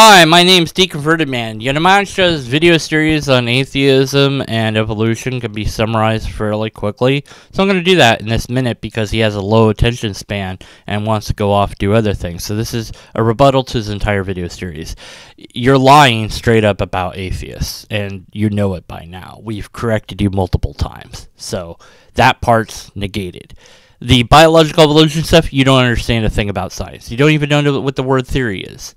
Hi, my name's Deconverted Band. Yatatataa video series on atheism and evolution can be summarized fairly quickly, so I'm going to do that in this minute because he has a low attention span and wants to go off and do other things. So this is a rebuttal to his entire video series. You're lying straight up about atheists, and you know it by now. We've corrected you multiple times, so that part's negated. The biological evolution stuff, you don't understand a thing about science. You don't even know what the word theory is.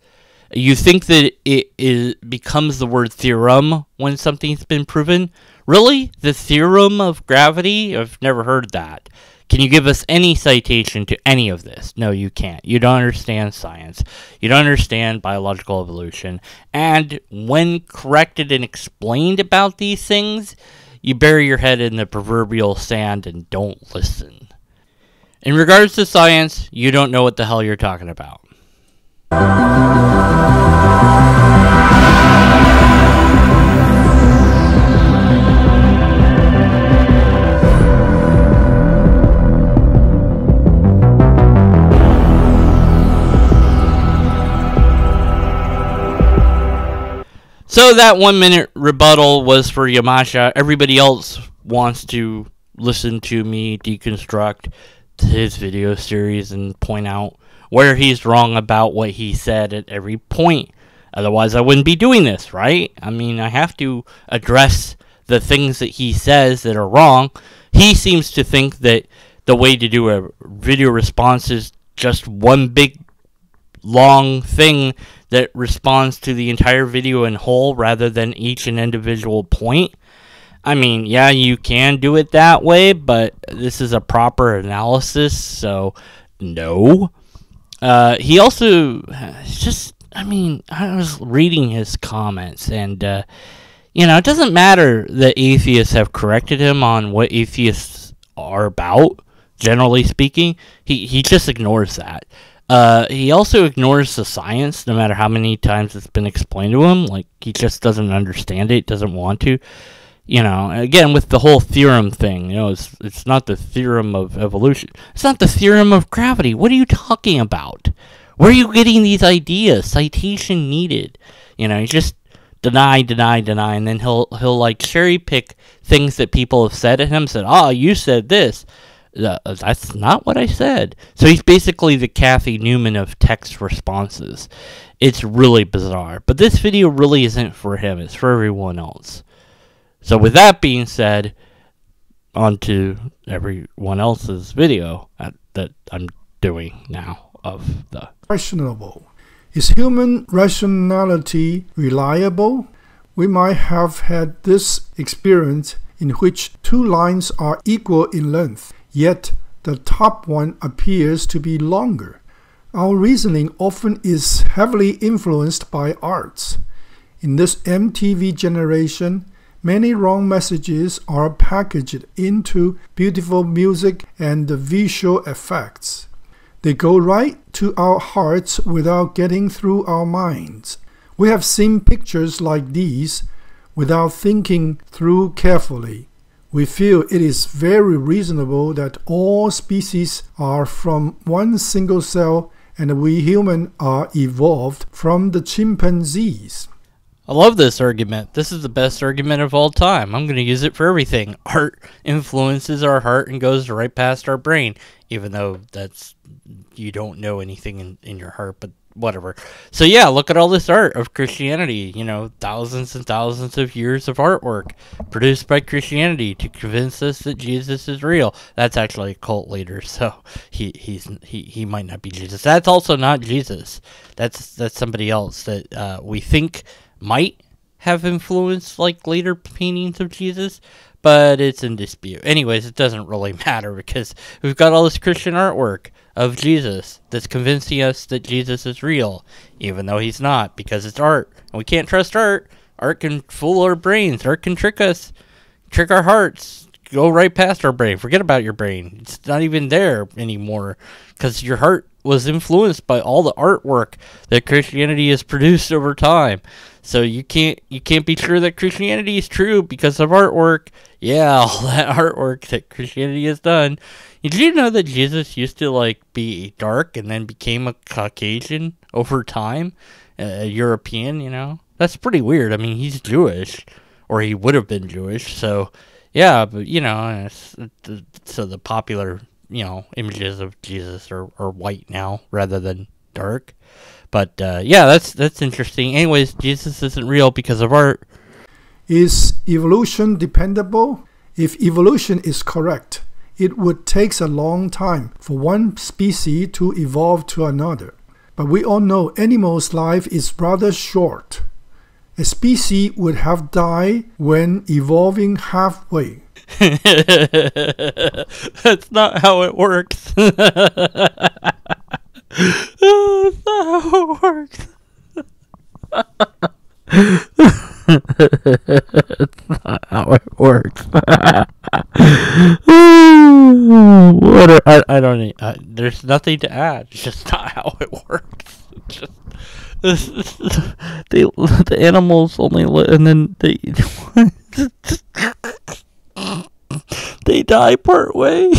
You think that it becomes the word theorem when something's been proven? Really? The theorem of gravity? I've never heard that. Can you give us any citation to any of this? No, you can't. You don't understand science. You don't understand biological evolution. And when corrected and explained about these things, you bury your head in the proverbial sand and don't listen. In regards to science, you don't know what the hell you're talking about. So that 1 minute rebuttal was for Yamashita. Everybody else wants to listen to me deconstruct his video series and point out where he's wrong about what he said at every point. Otherwise, I wouldn't be doing this, right? I mean, I have to address the things that he says that are wrong. He seems to think that the way to do a video response is just one big, long thing that responds to the entire video in whole rather than each and individual point. I mean, yeah, you can do it that way, but this is a proper analysis, so no. He also just, I mean, I was reading his comments, and, you know, it doesn't matter that atheists have corrected him on what atheists are about, generally speaking. He just ignores that. He also ignores the science, no matter how many times it's been explained to him. Like, he just doesn't understand it, doesn't want to. You know, again, with the whole theorem thing, you know, it's not the theorem of evolution. It's not the theorem of gravity. What are you talking about? Where are you getting these ideas? Citation needed. You know, you just deny, and then he'll like cherry pick things that people have said to him. Said, "Oh, you said this." That's not what I said. So he's basically the Kathy Newman of text responses. It's really bizarre. But this video really isn't for him. It's for everyone else. So with that being said, on to everyone else's video that I'm doing now of the... Rationable. Is human rationality reliable? We might have had this experience in which two lines are equal in length, yet the top one appears to be longer. Our reasoning often is heavily influenced by arts. In this MTV generation, many wrong messages are packaged into beautiful music and visual effects. They go right to our hearts without getting through our minds. We have seen pictures like these without thinking through carefully. We feel it is very reasonable that all species are from one single cell and we humans are evolved from the chimpanzees. I love this argument. This is the best argument of all time. I'm going to use it for everything. Art influences our heart and goes right past our brain, even though that's, you don't know anything in your heart, but whatever. So yeah, look at all this art of Christianity, you know, thousands and thousands of years of artwork produced by Christianity to convince us that Jesus is real. That's actually a cult leader, so he might not be Jesus. That's also not Jesus. That's somebody else that we think might have influenced like later paintings of Jesus, but it's in dispute. Anyways, it doesn't really matter because we've got all this Christian artwork of Jesus that's convincing us that Jesus is real, even though he's not, because it's art. And we can't trust art. Art can fool our brains. Art can trick us, trick our hearts, go right past our brain. Forget about your brain. It's not even there anymore because your heart was influenced by all the artwork that Christianity has produced over time. So you can't be sure that Christianity is true because of artwork. Yeah, all that artwork that Christianity has done. Did you know that Jesus used to like be dark and then became a Caucasian over time? European, you know? That's pretty weird. I mean, he's Jewish, or he would have been Jewish, so, yeah, but, you know, so the popular, you know, images of Jesus are white now, rather than dark. But, yeah, that's interesting. Anyways, Jesus isn't real because of art. Is evolution dependable? If evolution is correct, it would take a long time for one species to evolve to another. But we all know animals' life is rather short. A species would have died when evolving halfway. That's not how it works. That's not how it works. That's not how it works. I don't need, there's nothing to add. It's just not how it works. It's just, the animals only live, and then they die part way.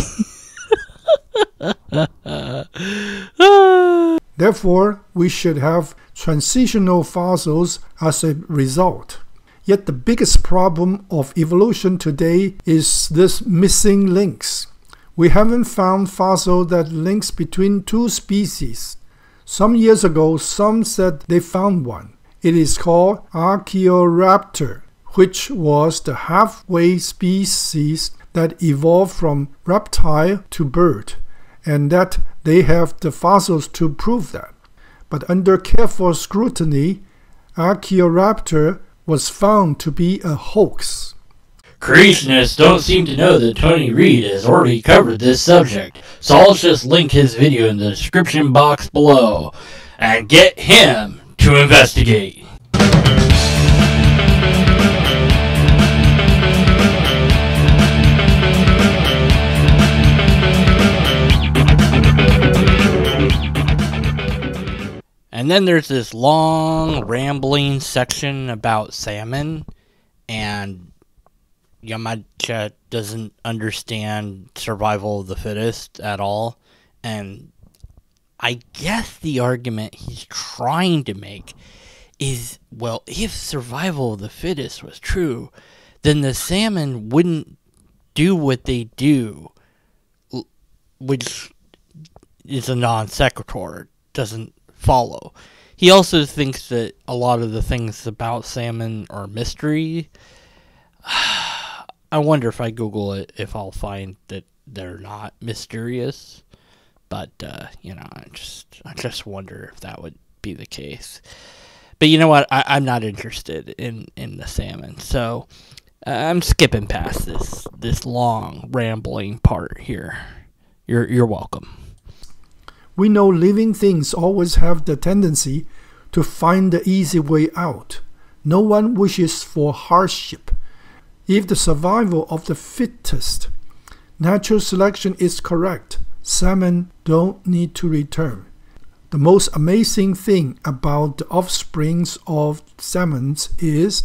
Therefore, we should have transitional fossils as a result. Yet the biggest problem of evolution today is this missing links. We haven't found fossil that links between two species. Some years ago, some said they found one. It is called Archaeoraptor, which was the halfway species that evolved from reptile to bird, and that they have the fossils to prove that. But under careful scrutiny, Archaeoraptor was found to be a hoax. Creationists don't seem to know that Tony Reed has already covered this subject, so I'll just link his video in the description box below and get him to investigate. And then there's this long, rambling section about salmon, and Yamacha doesn't understand survival of the fittest at all. And I guess the argument he's trying to make is, well, if survival of the fittest was true, then the salmon wouldn't do what they do, which is a non sequitur, doesn't follow. He also thinks that a lot of the things about salmon are mystery. I wonder if I Google it, if I'll find that they're not mysterious. But, you know, I just wonder if that would be the case. But you know what? I'm not interested in the salmon. So I'm skipping past this long, rambling part here. You're welcome. We know living things always have the tendency to find the easy way out. No one wishes for hardship. If the survival of the fittest, natural selection is correct, salmon don't need to return. The most amazing thing about the offsprings of salmons is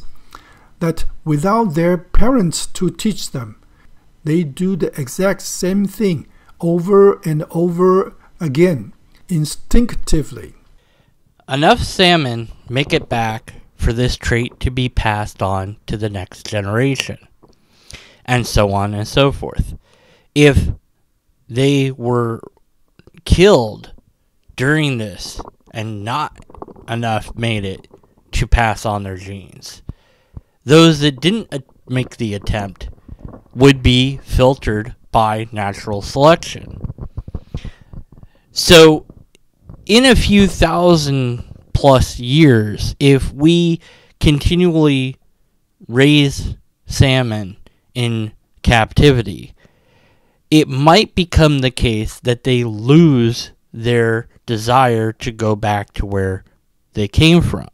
that without their parents to teach them, they do the exact same thing over and over again, instinctively. Enough salmon make it back for this trait to be passed on to the next generation, and so on and so forth. If they were killed during this and not enough made it to pass on their genes, those that didn't make the attempt would be filtered by natural selection. So, in a few thousand plus years, if we continually raise salmon in captivity, it might become the case that they lose their desire to go back to where they came from.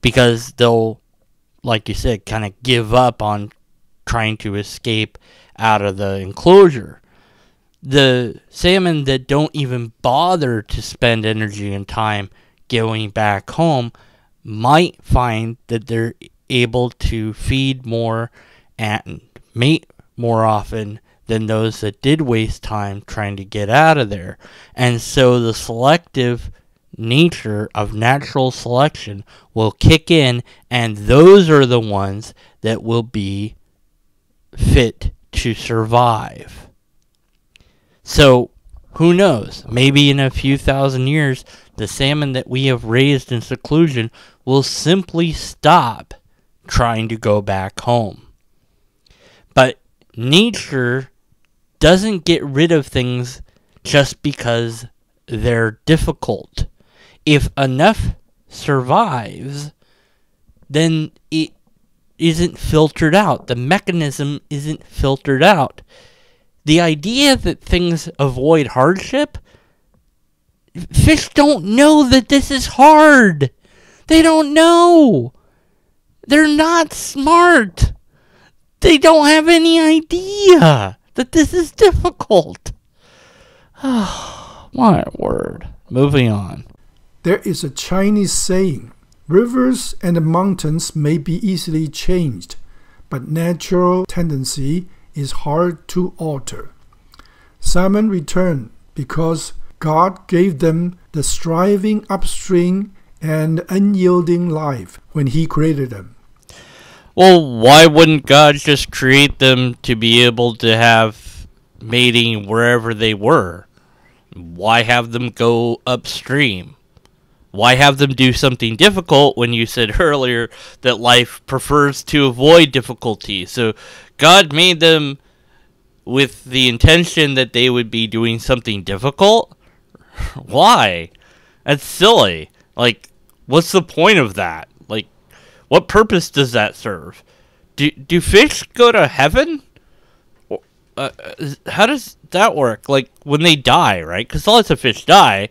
Because they'll, like you said, kind of give up on trying to escape out of the enclosure. The salmon that don't even bother to spend energy and time going back home might find that they're able to feed more and mate more often than those that did waste time trying to get out of there. And so the selective nature of natural selection will kick in, and those are the ones that will be fit to survive. So, who knows? Maybe in a few thousand years, the salmon that we have raised in seclusion will simply stop trying to go back home. But nature doesn't get rid of things just because they're difficult. If enough survives, then it isn't filtered out. The mechanism isn't filtered out. The idea that things avoid hardship, fish don't know that this is hard. They don't know. They're not smart. They don't have any idea that this is difficult. My word. Moving on. There is a Chinese saying, rivers and mountains may be easily changed, but natural tendency is hard to alter. Salmon returned because God gave them the striving upstream and unyielding life when He created them. Well, why wouldn't God just create them to be able to have mating wherever they were? Why have them go upstream? Why have them do something difficult when you said earlier that life prefers to avoid difficulty? So God made them with the intention that they would be doing something difficult? Why? That's silly. Like, what's the point of that? Like, what purpose does that serve? Do fish go to heaven? How does that work? Like, when they die, right? Because lots of fish die.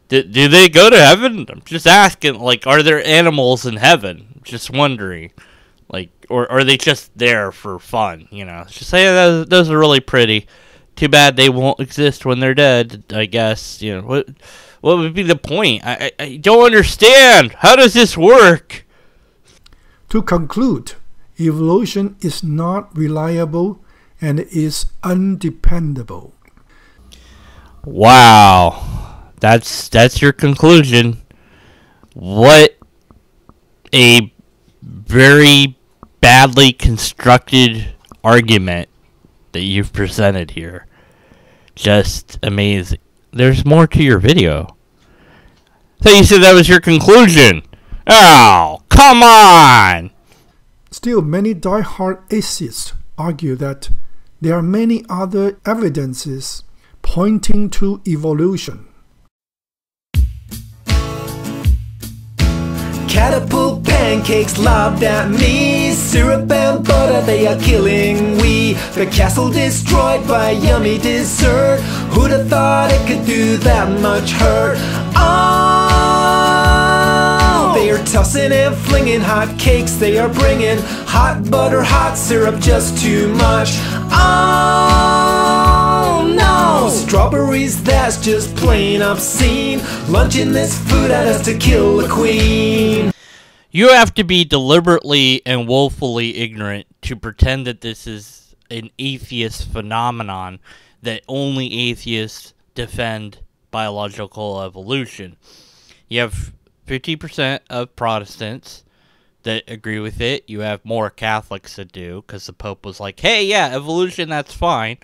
Do they go to heaven? I'm just asking, like, are there animals in heaven? Just wondering. Like, or are they just there for fun, you know? Just say, those are really pretty. Too bad they won't exist when they're dead, I guess. You know, what would be the point? I don't understand. How does this work? To conclude, evolution is not reliable and is undependable. Wow. That's your conclusion. What a very badly constructed argument that you've presented here. Just amazing. There's more to your video. So you said that was your conclusion. Oh, come on! Still, many die-hard atheists argue that there are many other evidences pointing to evolution. Catapult pancakes lobbed at me, syrup and butter they are killing we. The castle destroyed by yummy dessert. Who'd have thought it could do that much hurt? Oh, they are tossing and flinging hot cakes. They are bringing hot butter, hot syrup, just too much. Oh no, strawberries, that's just plain obscene. Lunching this food at us to kill the queen. You have to be deliberately and woefully ignorant to pretend that this is an atheist phenomenon, that only atheists defend biological evolution. You have 50% of Protestants that agree with it. You have more Catholics that do, because the Pope was like, hey, yeah, evolution, that's fine.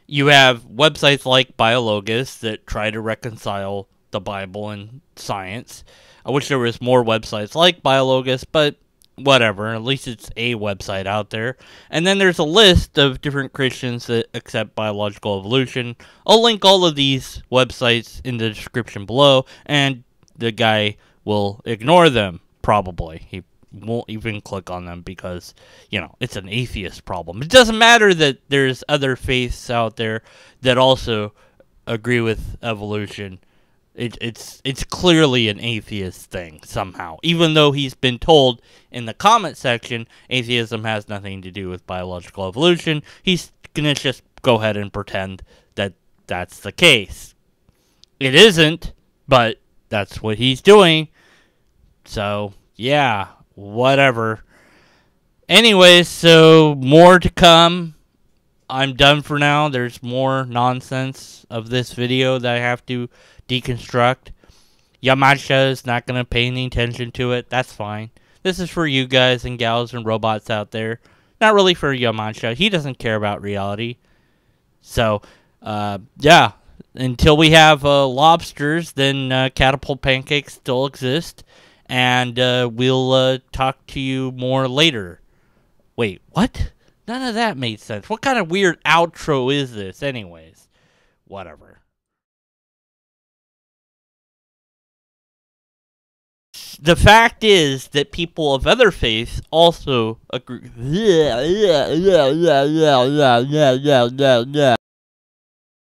You have websites like Biologus that try to reconcile the Bible and science. I wish there was more websites like Biologus, but whatever. At least it's a website out there. And then there's a list of different Christians that accept biological evolution. I'll link all of these websites in the description below, and the guy will ignore them, probably. He won't even click on them because, you know, it's an atheist problem. It doesn't matter that there's other faiths out there that also agree with evolution. It's clearly an atheist thing somehow. Even though he's been told in the comment section atheism has nothing to do with biological evolution, he's gonna just go ahead and pretend that that's the case. It isn't, but that's what he's doing. So, yeah, whatever. Anyways, so more to come. I'm done for now. There's more nonsense of this video that I have to deconstruct. Yamcha is not going to pay any attention to it. That's fine. This is for you guys and gals and robots out there. Not really for Yamcha. He doesn't care about reality. So, yeah. Until we have lobsters, then catapult pancakes still exist. And we'll talk to you more later. Wait, what? None of that made sense. What kind of weird outro is this anyways? Whatever. The fact is that people of other faiths also agree.